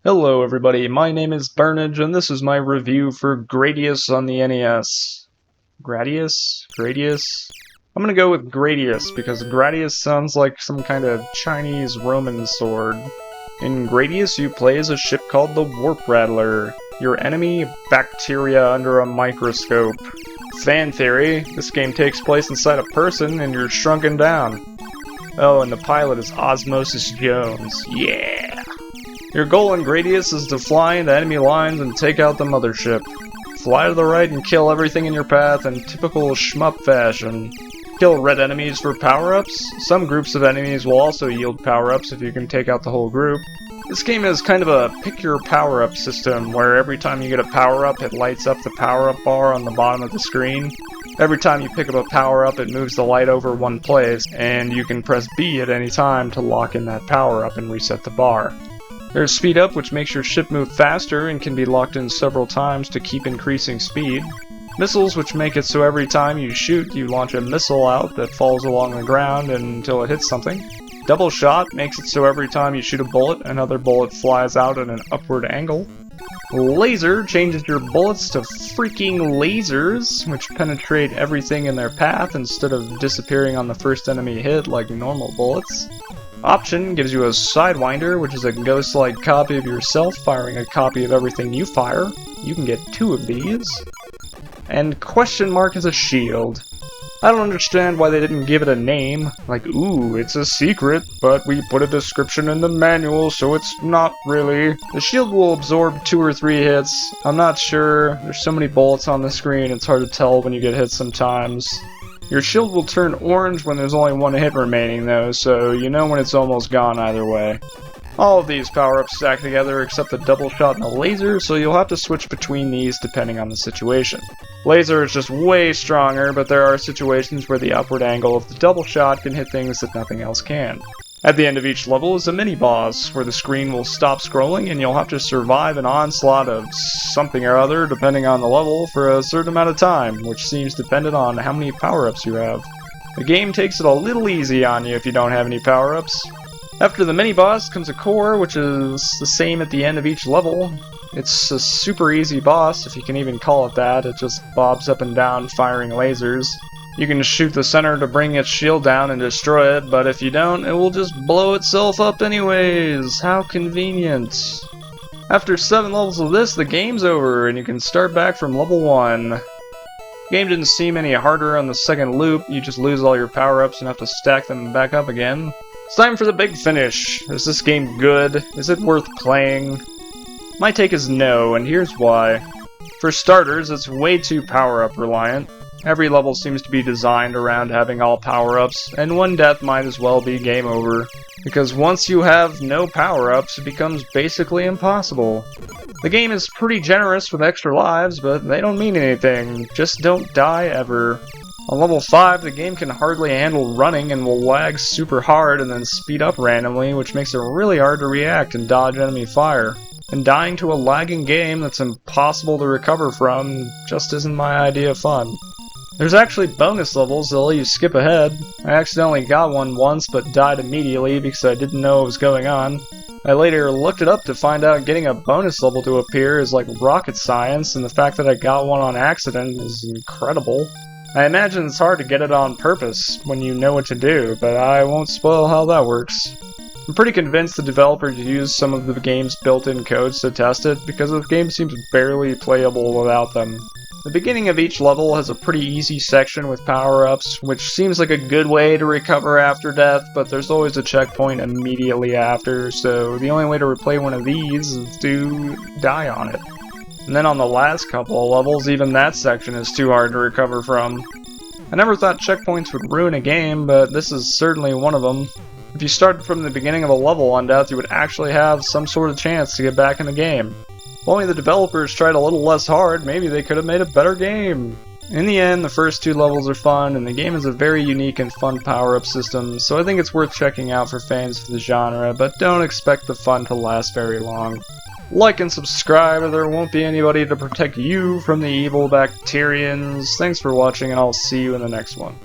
Hello everybody, my name is Burnage and this is my review for Gradius on the NES. Gradius? Gradius? I'm gonna go with Gradius because Gradius sounds like some kind of Chinese Roman sword. In Gradius you play as a ship called the Warp Rattler. Your enemy, bacteria under a microscope. Fan theory, this game takes place inside a person and you're shrunken down. Oh, and the pilot is Osmosis Jones. Yeah! Your goal in Gradius is to fly into enemy lines and take out the mothership. Fly to the right and kill everything in your path in typical shmup fashion. Kill red enemies for power-ups. Some groups of enemies will also yield power-ups if you can take out the whole group. This game is kind of a pick-your-power-up system, where every time you get a power-up, it lights up the power-up bar on the bottom of the screen. Every time you pick up a power-up, it moves the light over one place, and you can press B at any time to lock in that power-up and reset the bar. There's speed up, which makes your ship move faster and can be locked in several times to keep increasing speed. Missiles, which make it so every time you shoot, you launch a missile out that falls along the ground until it hits something. Double shot makes it so every time you shoot a bullet, another bullet flies out at an upward angle. Laser changes your bullets to freaking lasers, which penetrate everything in their path instead of disappearing on the first enemy hit like normal bullets. Option gives you a Sidewinder, which is a ghost-like copy of yourself firing a copy of everything you fire. You can get 2 of these. And question mark is a shield. I don't understand why they didn't give it a name, like, ooh, it's a secret, but we put a description in the manual, so it's not really. The shield will absorb 2 or 3 hits. I'm not sure. There's so many bullets on the screen, it's hard to tell when you get hit sometimes. Your shield will turn orange when there's only 1 hit remaining though, so you know when it's almost gone either way. All of these power-ups stack together except the double shot and the laser, so you'll have to switch between these depending on the situation. Laser is just way stronger, but there are situations where the upward angle of the double shot can hit things that nothing else can. At the end of each level is a mini-boss, where the screen will stop scrolling and you'll have to survive an onslaught of something or other depending on the level for a certain amount of time, which seems dependent on how many power-ups you have. The game takes it a little easy on you if you don't have any power-ups. After the mini-boss comes a core, which is the same at the end of each level. It's a super easy boss, if you can even call it that. It just bobs up and down firing lasers. You can shoot the center to bring its shield down and destroy it, but if you don't, it will just blow itself up anyways. How convenient. After 7 levels of this, the game's over, and you can start back from level 1. The game didn't seem any harder on the second loop. You just lose all your power-ups and have to stack them back up again. It's time for the big finish. Is this game good? Is it worth playing? My take is no, and here's why. For starters, it's way too power-up reliant. Every level seems to be designed around having all power-ups, and 1 death might as well be game over. Because once you have no power-ups, it becomes basically impossible. The game is pretty generous with extra lives, but they don't mean anything. Just don't die ever. On level 5, the game can hardly handle running and will lag super hard and then speed up randomly, which makes it really hard to react and dodge enemy fire. And dying to a lagging game that's impossible to recover from just isn't my idea of fun. There's actually bonus levels that let you skip ahead. I accidentally got one once but died immediately because I didn't know what was going on. I later looked it up to find out getting a bonus level to appear is like rocket science, and the fact that I got one on accident is incredible. I imagine it's hard to get it on purpose when you know what to do, but I won't spoil how that works. I'm pretty convinced the developers used some of the game's built-in codes to test it, because the game seems barely playable without them. The beginning of each level has a pretty easy section with power-ups, which seems like a good way to recover after death, but there's always a checkpoint immediately after, so the only way to replay one of these is to die on it. And then on the last couple of levels, even that section is too hard to recover from. I never thought checkpoints would ruin a game, but this is certainly one of them. If you started from the beginning of a level on death, you would actually have some sort of chance to get back in the game. If only the developers tried a little less hard, maybe they could have made a better game. In the end, the first 2 levels are fun, and the game is a very unique and fun power-up system, so I think it's worth checking out for fans of the genre, but don't expect the fun to last very long. Like and subscribe, or there won't be anybody to protect you from the evil Bacterians. Thanks for watching, and I'll see you in the next one.